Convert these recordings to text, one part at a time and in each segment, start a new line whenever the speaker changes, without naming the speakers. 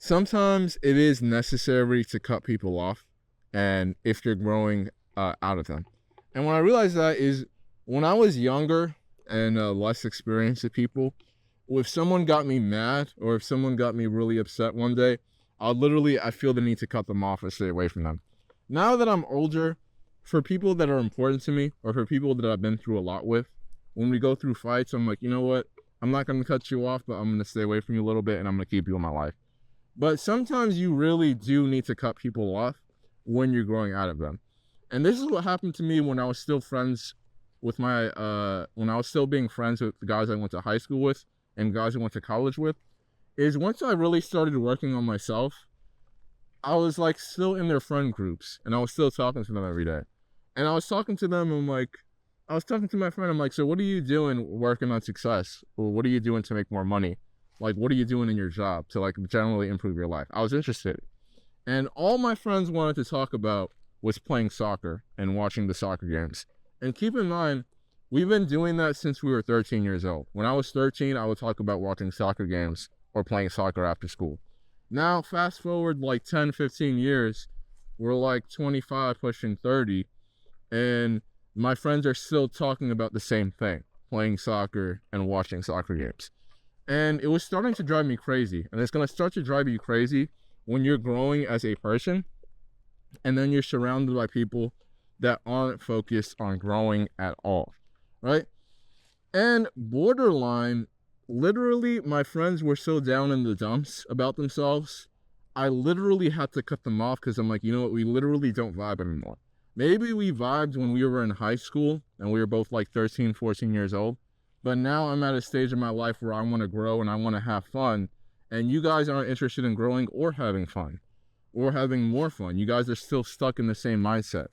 Sometimes it is necessary to cut people off, and if you're growing out of them. And when I realized that is when I was younger and less experienced with people, if someone got me mad or if someone got me really upset one day, I feel the need to cut them off or stay away from them. Now that I'm older, for people that are important to me or for people that I've been through a lot with, when we go through fights, I'm like, you know what? I'm not going to cut you off, but I'm going to stay away from you a little bit and I'm going to keep you in my life. But sometimes you really do need to cut people off when you're growing out of them. And this is what happened to me when I was still friends with when I was still being friends with the guys I went to high school with and guys I went to college with, is once I really started working on myself, I was like still in their friend groups and I was still talking to them every day. And I was talking to them, I was talking to my friend, I'm like, so what are you doing working on success? Or what are you doing to make more money? Like, what are you doing in your job to like generally improve your life? I was interested. And all my friends wanted to talk about was playing soccer and watching the soccer games. And keep in mind, we've been doing that since we were 13 years old. When I was 13, I would talk about watching soccer games or playing soccer after school. Now, fast forward like 10, 15 years, we're like 25, pushing 30, and my friends are still talking about the same thing, playing soccer and watching soccer games. And it was starting to drive me crazy. And it's going to start to drive you crazy when you're growing as a person and then you're surrounded by people that aren't focused on growing at all, right? And borderline, literally, my friends were so down in the dumps about themselves, I literally had to cut them off because I'm like, you know what, we literally don't vibe anymore. Maybe we vibed when we were in high school and we were both like 13, 14 years old. But now I'm at a stage in my life where I want to grow and I want to have fun. And you guys aren't interested in growing or having fun or having more fun. You guys are still stuck in the same mindset.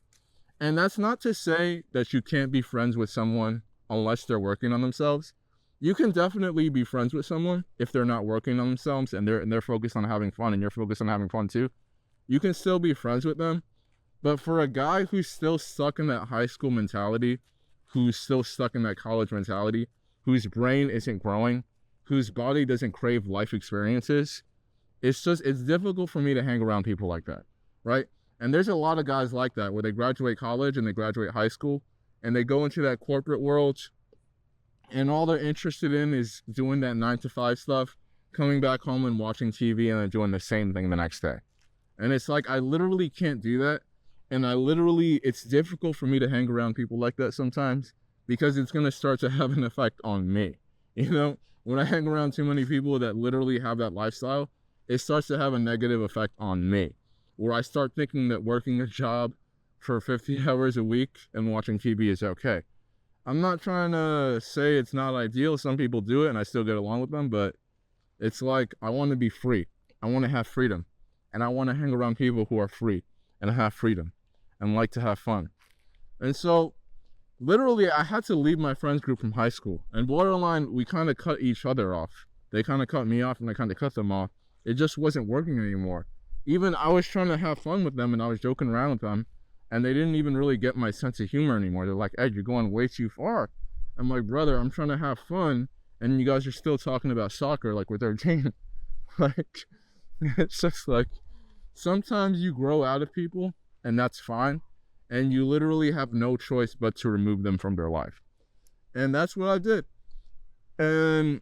And that's not to say that you can't be friends with someone unless they're working on themselves. You can definitely be friends with someone if they're not working on themselves and they're focused on having fun and you're focused on having fun too. You can still be friends with them. But for a guy who's still stuck in that high school mentality, who's still stuck in that college mentality, whose brain isn't growing, whose body doesn't crave life experiences, it's difficult for me to hang around people like that, right? And there's a lot of guys like that where they graduate college and they graduate high school and they go into that corporate world and all they're interested in is doing that 9 to 5 stuff, coming back home and watching TV and then doing the same thing the next day. And it's like, I literally can't do that. And it's difficult for me to hang around people like that sometimes because it's going to start to have an effect on me. You know, when I hang around too many people that literally have that lifestyle, it starts to have a negative effect on me, where I start thinking that working a job for 50 hours a week and watching TV is okay. I'm not trying to say it's not ideal. Some people do it and I still get along with them, but it's like, I want to be free. I want to have freedom and I want to hang around people who are free and have freedom and like to have fun. And so literally I had to leave my friends group from high school, and borderline, we kind of cut each other off. They kind of cut me off and I kind of cut them off. It just wasn't working anymore. Even I was trying to have fun with them and I was joking around with them and they didn't even really get my sense of humor anymore. They're like, Ed, you're going way too far. I'm like, brother, I'm trying to have fun and you guys are still talking about soccer like we're 13. Like, it's just like, sometimes you grow out of people and that's fine. And you literally have no choice but to remove them from their life. And that's what I did. And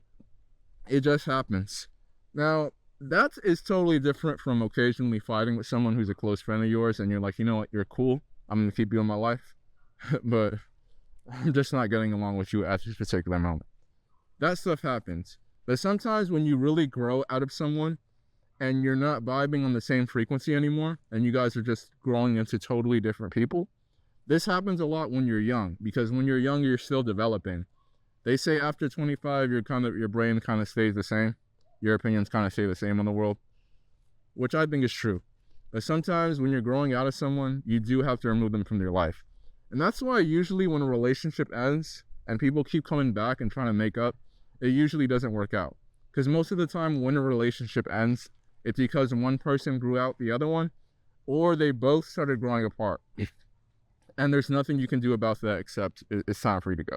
it just happens. Now, that is totally different from occasionally fighting with someone who's a close friend of yours and you're like, you know what, you're cool. I'm going to keep you in my life. But I'm just not getting along with you at this particular moment. That stuff happens. But sometimes when you really grow out of someone, and you're not vibing on the same frequency anymore, and you guys are just growing into totally different people. This happens a lot when you're young, because when you're young, you're still developing. They say after 25, your brain kind of stays the same. Your opinions kind of stay the same on the world, which I think is true. But sometimes when you're growing out of someone, you do have to remove them from your life. And that's why usually when a relationship ends and people keep coming back and trying to make up, it usually doesn't work out. Because most of the time when a relationship ends, it's because one person grew out the other one, or they both started growing apart. And there's nothing you can do about that except it's time for you to go.